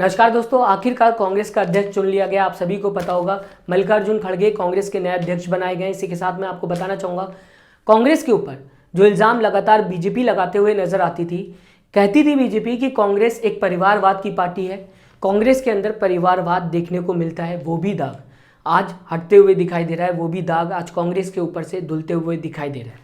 नमस्कार दोस्तों, आखिरकार कांग्रेस का अध्यक्ष चुन लिया गया। आप सभी को पता होगा मल्लिकार्जुन खड़गे कांग्रेस के नए अध्यक्ष बनाए गए। इसी के साथ मैं आपको बताना चाहूँगा कांग्रेस के ऊपर जो इल्ज़ाम लगातार बीजेपी लगाते हुए नजर आती थी। कहती थी बीजेपी कि कांग्रेस एक परिवारवाद की पार्टी है, कांग्रेस के अंदर परिवारवाद देखने को मिलता है। वो भी दाग आज हटते हुए दिखाई दे रहा है, वो भी दाग आज कांग्रेस के ऊपर से धुलते हुए दिखाई दे रहा है,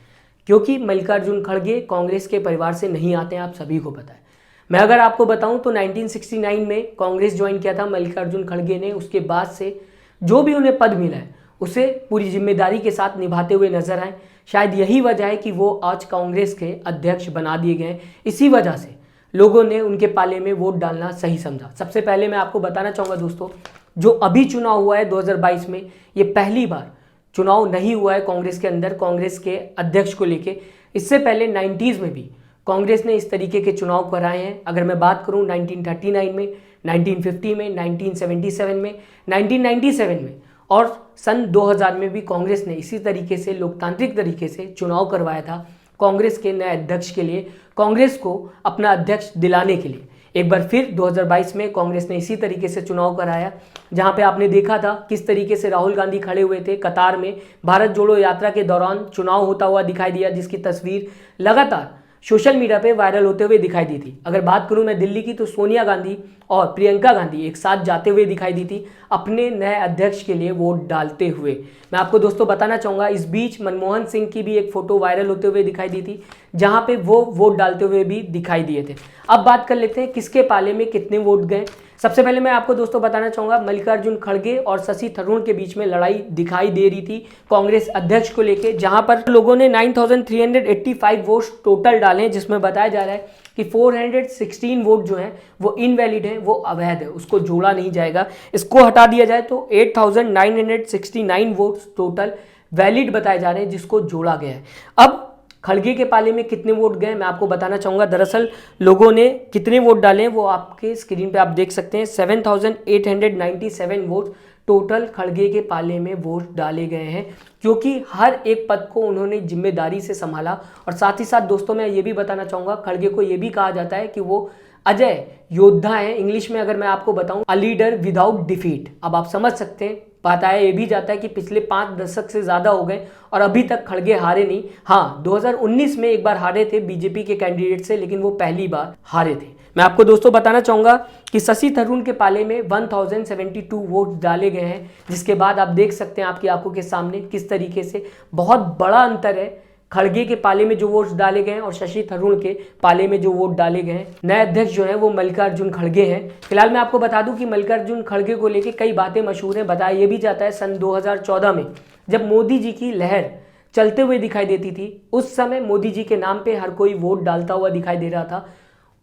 क्योंकि मल्लिकार्जुन खड़गे कांग्रेस के परिवार से नहीं आते हैं। आप सभी को पता है। मैं अगर आपको बताऊं तो 1969 में कांग्रेस ज्वाइन किया था मल्लिकार्जुन खड़गे ने। उसके बाद से जो भी उन्हें पद मिला है उसे पूरी जिम्मेदारी के साथ निभाते हुए नजर आए। शायद यही वजह है कि वो आज कांग्रेस के अध्यक्ष बना दिए गए। इसी वजह से लोगों ने उनके पाले में वोट डालना सही समझा। सबसे पहले मैं आपको बताना चाहूँगा दोस्तों, जो अभी चुनाव हुआ है 2022 में, ये पहली बार चुनाव नहीं हुआ है कांग्रेस के अंदर कांग्रेस के अध्यक्ष को लेके। इससे पहले 90s में भी कांग्रेस ने इस तरीके के चुनाव कराए हैं। अगर मैं बात करूं 1939 में, 1950 में, 1977 में, 1997 में और सन 2000 में भी कांग्रेस ने इसी तरीके से लोकतांत्रिक तरीके से चुनाव करवाया था कांग्रेस के नए अध्यक्ष के लिए, कांग्रेस को अपना अध्यक्ष दिलाने के लिए। एक बार फिर 2022 में कांग्रेस ने इसी तरीके से चुनाव कराया, जहां पे आपने देखा था किस तरीके से राहुल गांधी खड़े हुए थे कतार में। भारत जोड़ो यात्रा के दौरान चुनाव होता हुआ दिखाई दिया, जिसकी तस्वीर लगातार सोशल मीडिया पे वायरल होते हुए दिखाई दी थी। अगर बात करूं मैं दिल्ली की, तो सोनिया गांधी और प्रियंका गांधी एक साथ जाते हुए दिखाई दी थी अपने नए अध्यक्ष के लिए वोट डालते हुए। मैं आपको दोस्तों बताना चाहूँगा, इस बीच मनमोहन सिंह की भी एक फोटो वायरल होते हुए दिखाई दी थी, जहां पे वो वोट डालते हुए भी दिखाई दिए थे। अब बात कर लेते हैं किसके पाले में कितने वोट गए। सबसे पहले मैं आपको दोस्तों बताना चाहूँगा, मल्लिकार्जुन खड़गे और शशि थरूर के बीच में लड़ाई दिखाई दे रही थी कांग्रेस अध्यक्ष को लेके, जहां पर लोगों ने 9385 वोट्स टोटल डाले, जिसमें बताया जा रहा है कि 416 वोट जो हैं वो इनवैलिड है, वो अवैध है, उसको जोड़ा नहीं जाएगा। इसको हटा दिया जाए तो 8969 वोट्स टोटल वैलिड बताए जा रहे हैं, जिसको जोड़ा गया है। अब खड़गे के पाले में कितने वोट गए मैं आपको बताना चाहूँगा। दरअसल लोगों ने कितने वोट डाले हैं वो आपके स्क्रीन पे आप देख सकते हैं। 7897 वोट टोटल खड़गे के पाले में वोट डाले गए हैं, क्योंकि हर एक पद को उन्होंने जिम्मेदारी से संभाला। और साथ ही साथ दोस्तों मैं ये भी बताना चाहूँगा, खड़गे को ये भी कहा जाता है कि वो अजय योद्धा है। इंग्लिश में अगर मैं आपको बताऊं, अ लीडर विदाउट डिफीट। अब आप समझ सकते हैं, बताया ये भी जाता है कि पिछले 5 दशक से ज़्यादा हो गए और अभी तक खड़गे हारे नहीं। हाँ, 2019 में एक बार हारे थे बीजेपी के कैंडिडेट से, लेकिन वो पहली बार हारे थे। मैं आपको दोस्तों बताना चाहूँगा कि शशि थरूर के पाले में 1072 वोट डाले गए हैं, जिसके बाद आप देख सकते हैं आपकी आंखों के सामने किस तरीके से बहुत बड़ा अंतर है खड़गे के पाले में जो वोट डाले गए हैं और शशि थरूर के पाले में जो वोट डाले गए हैं। नए अध्यक्ष जो है वो मल्लिकार्जुन खड़गे हैं। फिलहाल मैं आपको बता दूं कि मल्लिकार्जुन खड़गे को लेके कई बातें मशहूर हैं। बताया ये भी जाता है सन 2014 में जब मोदी जी की लहर चलते हुए दिखाई देती थी, उस समय मोदी जी के नाम पे हर कोई वोट डालता हुआ दिखाई दे रहा था।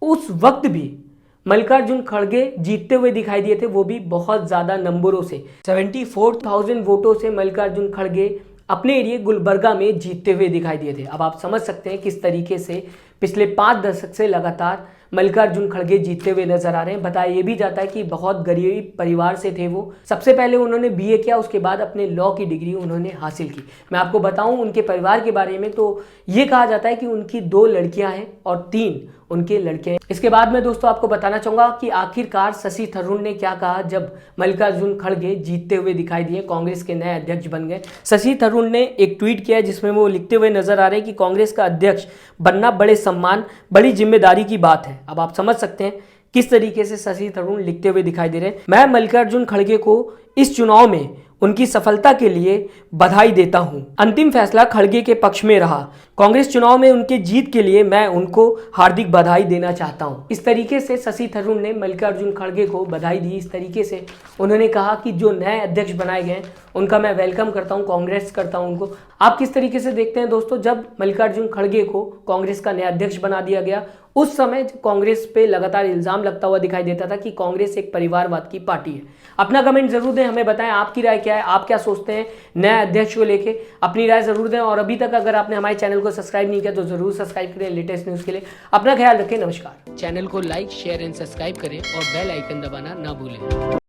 उस वक्त भी मल्लिकार्जुन खड़गे जीतते हुए दिखाई दिए थे, वो भी बहुत ज्यादा नंबरों से। 74,000 वोटों से मल्लिकार्जुन खड़गे अपने एरिया गुलबर्गा में जीतते हुए दिखाई दिए थे। अब आप समझ सकते हैं किस तरीके से पिछले 5 दशक से लगातार मल्लिकार्जुन खड़गे जीतते हुए नजर आ रहे हैं। बताया ये भी जाता है कि बहुत गरीब परिवार से थे वो। सबसे पहले उन्होंने बीए किया, उसके बाद अपने लॉ की डिग्री उन्होंने हासिल की। मैं आपको बताऊं उनके परिवार के बारे में, तो ये कहा जाता है कि उनकी 2 लड़कियां हैं और 3 उनके लड़के हैं। इसके बाद में दोस्तों आपको बताना चाहूंगा कि आखिरकार शशि थरूर ने क्या कहा जब मल्लिकार्जुन खड़गे जीतते हुए दिखाई दिए, कांग्रेस के नए अध्यक्ष बन गए। शशि थरूर ने एक ट्वीट किया जिसमें वो लिखते हुए नजर आ रहे हैं कि कांग्रेस का अध्यक्ष बनना बड़े सम्मान, बड़ी जिम्मेदारी की बात है। अब आप समझ सकते हैं किस तरीके से शशि थरूर लिखते हुए दिखाई दे रहे हैं। मैं मल्लिकार्जुन खड़गे को इस चुनाव में उनकी सफलता के लिए बधाई देता हूं। अंतिम फैसला खड़गे के पक्ष में रहा। कांग्रेस चुनाव में उनके जीत के लिए मैं उनको हार्दिक बधाई देना चाहता हूं। इस तरीके से शशि थरूर ने मल्लिकार्जुन खड़गे को बधाई दी। इस तरीके से उन्होंने कहा कि जो नए अध्यक्ष बनाए गए उनका मैं वेलकम करता हूं, कांग्रेस करता हूं उनको। आप किस तरीके से देखते हैं दोस्तों, जब मल्लिकार्जुन खड़गे को कांग्रेस का नया अध्यक्ष बना दिया गया, उस समय कांग्रेस पे लगातार इल्जाम लगता हुआ दिखाई देता था कि कांग्रेस एक परिवारवाद की पार्टी है। अपना कमेंट जरूर दें, हमें बताएं आपकी राय क्या है, आप क्या सोचते हैं नए अध्यक्ष को लेके, अपनी राय जरूर दें। और अभी तक अगर आपने हमारे चैनल को सब्सक्राइब नहीं किया तो जरूर सब्सक्राइब करें लेटेस्ट न्यूज के लिए। अपना ख्याल रखें, नमस्कार। चैनल को लाइक, शेयर एंड सब्सक्राइब करें और बेल आइकन दबाना ना भूलें।